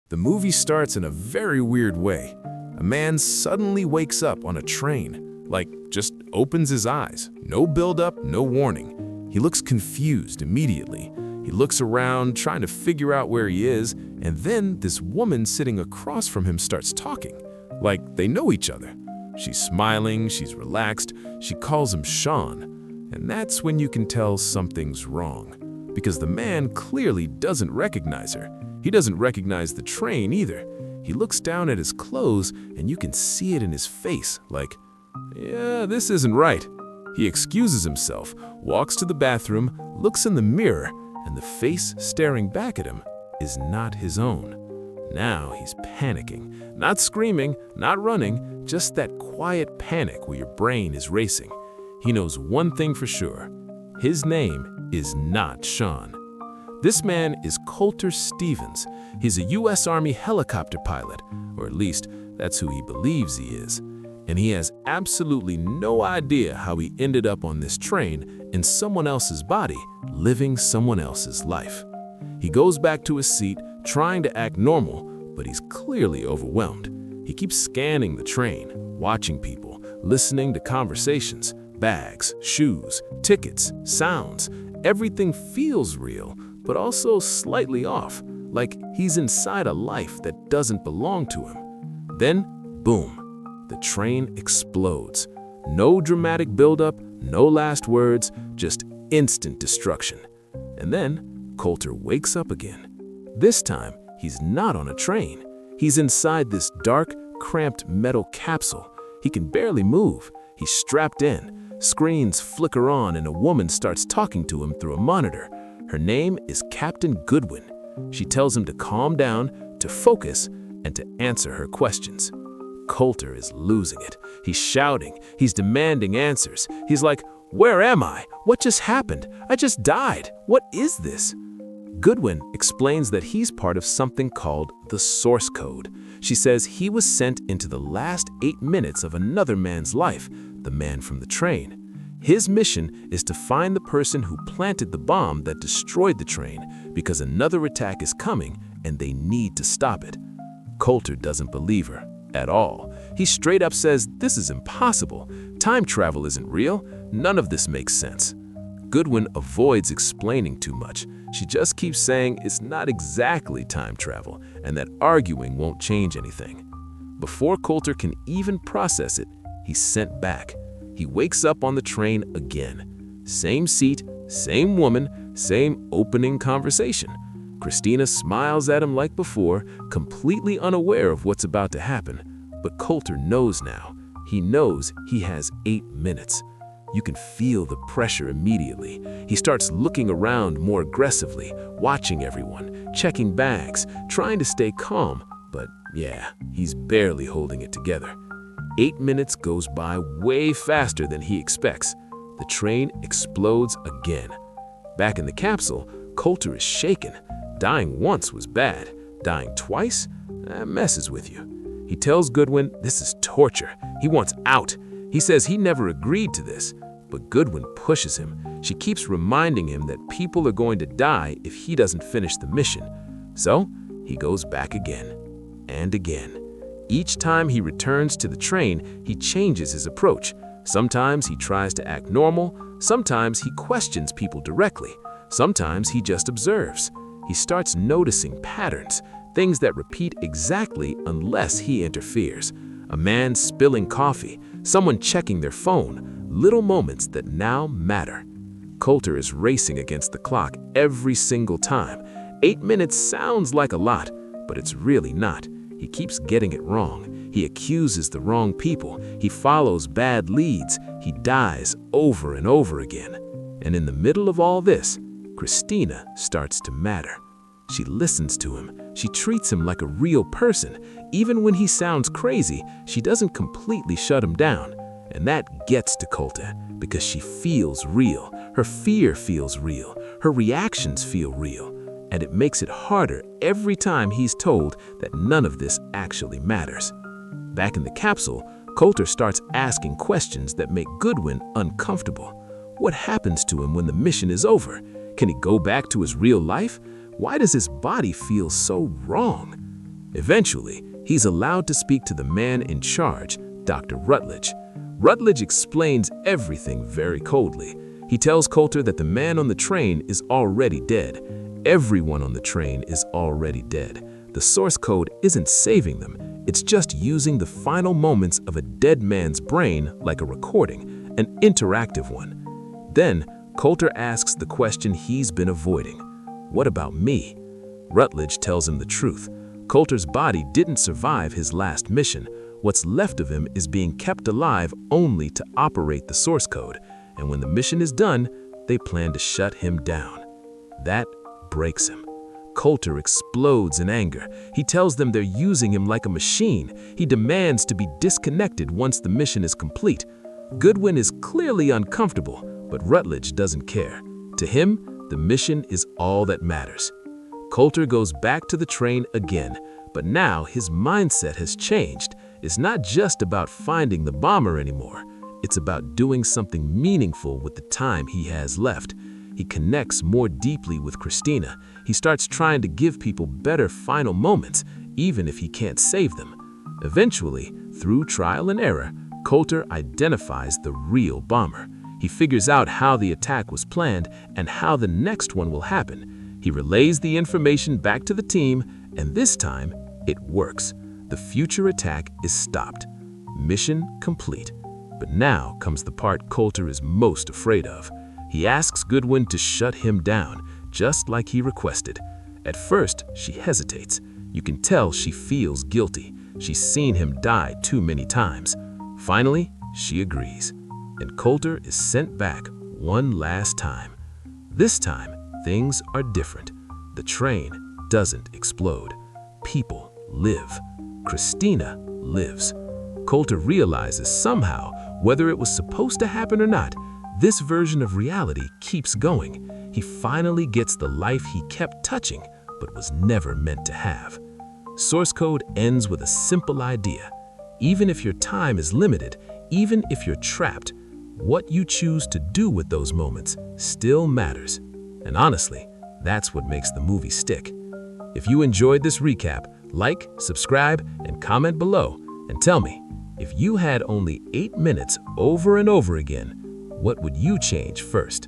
The movie starts in a very weird way. A man suddenly wakes up on a train, like just opens his eyes. No build-up, no warning. He looks confused immediately. He looks around, trying to figure out where he is, and then this woman sitting across from him starts talking, like they know each other. She's smiling, she's relaxed, she calls him Sean. And that's when you can tell something's wrong, because the man clearly doesn't recognize her. He doesn't recognize the train either. He looks down at his clothes and you can see it in his face, like, yeah, this isn't right. He excuses himself, walks to the bathroom, looks in the mirror, and the face staring back at him is not his own. Now he's panicking, not screaming, not running, just that quiet panic where your brain is racing. He knows one thing for sure. His name is not Sean. This man is Colter Stevens. He's a U.S. Army helicopter pilot, or at least that's who he believes he is. And he has absolutely no idea how he ended up on this train in someone else's body, living someone else's life. He goes back to his seat, trying to act normal, but he's clearly overwhelmed. He keeps scanning the train, watching people, listening to conversations, bags, shoes, tickets, sounds. Everything feels real, but also slightly off, like he's inside a life that doesn't belong to him. Then, boom, the train explodes. No dramatic buildup, no last words, just instant destruction. And then, Colter wakes up again. This time, he's not on a train. He's inside this dark, cramped metal capsule. He can barely move. He's strapped in. Screens flicker on and a woman starts talking to him through a monitor. Her name is Captain Goodwin. She tells him to calm down, to focus, and to answer her questions. Colter is losing it. He's shouting. He's demanding answers. He's like, "Where am I? What just happened? I just died. What is this?" Goodwin explains that he's part of something called the source code. She says he was sent into the last 8 minutes of another man's life, the man from the train. His mission is to find the person who planted the bomb that destroyed the train, because another attack is coming and they need to stop it. Colter doesn't believe her at all. He straight up says this is impossible. Time travel isn't real. None of this makes sense. Goodwin avoids explaining too much. She just keeps saying it's not exactly time travel and that arguing won't change anything. Before Colter can even process it, he's sent back. He wakes up on the train again. Same seat, same woman, same opening conversation. Christina smiles at him like before, completely unaware of what's about to happen. But Colter knows now. He knows he has 8 minutes. You can feel the pressure immediately. He starts looking around more aggressively, watching everyone, checking bags, trying to stay calm. But yeah, he's barely holding it together. 8 minutes goes by way faster than he expects. The train explodes again. Back in the capsule, Colter is shaken. Dying once was bad. Dying twice? That messes with you. He tells Goodwin this is torture. He wants out. He says he never agreed to this. But Goodwin pushes him. She keeps reminding him that people are going to die if he doesn't finish the mission. So he goes back again and again. Each time he returns to the train, he changes his approach. Sometimes he tries to act normal. Sometimes he questions people directly. Sometimes he just observes. He starts noticing patterns, things that repeat exactly unless he interferes. A man spilling coffee, someone checking their phone, little moments that now matter. Colter is racing against the clock every single time. 8 minutes sounds like a lot, but it's really not. He keeps getting it wrong. He accuses the wrong people. He follows bad leads. He dies over and over again. And in the middle of all this, Christina starts to matter. She listens to him. She treats him like a real person. Even when he sounds crazy, she doesn't completely shut him down. And that gets to Colter because she feels real. Her fear feels real. Her reactions feel real. And it makes it harder every time he's told that none of this actually matters. Back in the capsule, Colter starts asking questions that make Goodwin uncomfortable. What happens to him when the mission is over? Can he go back to his real life? Why does his body feel so wrong? Eventually, he's allowed to speak to the man in charge, Dr. Rutledge. Rutledge explains everything very coldly. He tells Colter that the man on the train is already dead. Everyone on the train is already dead. The source code isn't saving them. It's just using the final moments of a dead man's brain like a recording, an interactive one. Then, Colter asks the question he's been avoiding. What about me? Rutledge tells him the truth. Colter's body didn't survive his last mission. What's left of him is being kept alive only to operate the source code. And when the mission is done, they plan to shut him down. That breaks him. Colter explodes in anger. He tells them they're using him like a machine. He demands to be disconnected once the mission is complete. Goodwin is clearly uncomfortable, but Rutledge doesn't care. To him, the mission is all that matters. Colter goes back to the train again, but now his mindset has changed. It's not just about finding the bomber anymore. It's about doing something meaningful with the time he has left. He connects more deeply with Christina. He starts trying to give people better final moments, even if he can't save them. Eventually, through trial and error, Colter identifies the real bomber. He figures out how the attack was planned and how the next one will happen. He relays the information back to the team, and this time, it works. The future attack is stopped. Mission complete. But now comes the part Colter is most afraid of. He asks Goodwin to shut him down, just like he requested. At first, she hesitates. You can tell she feels guilty. She's seen him die too many times. Finally, she agrees, and Colter is sent back one last time. This time, things are different. The train doesn't explode. People live. Christina lives. Colter realizes somehow, whether it was supposed to happen or not, this version of reality keeps going. He finally gets the life he kept touching, but was never meant to have. Source code ends with a simple idea. Even if your time is limited, even if you're trapped, what you choose to do with those moments still matters. And honestly, that's what makes the movie stick. If you enjoyed this recap, like, subscribe, and comment below, and tell me, if you had only 8 minutes over and over again, what would you change first?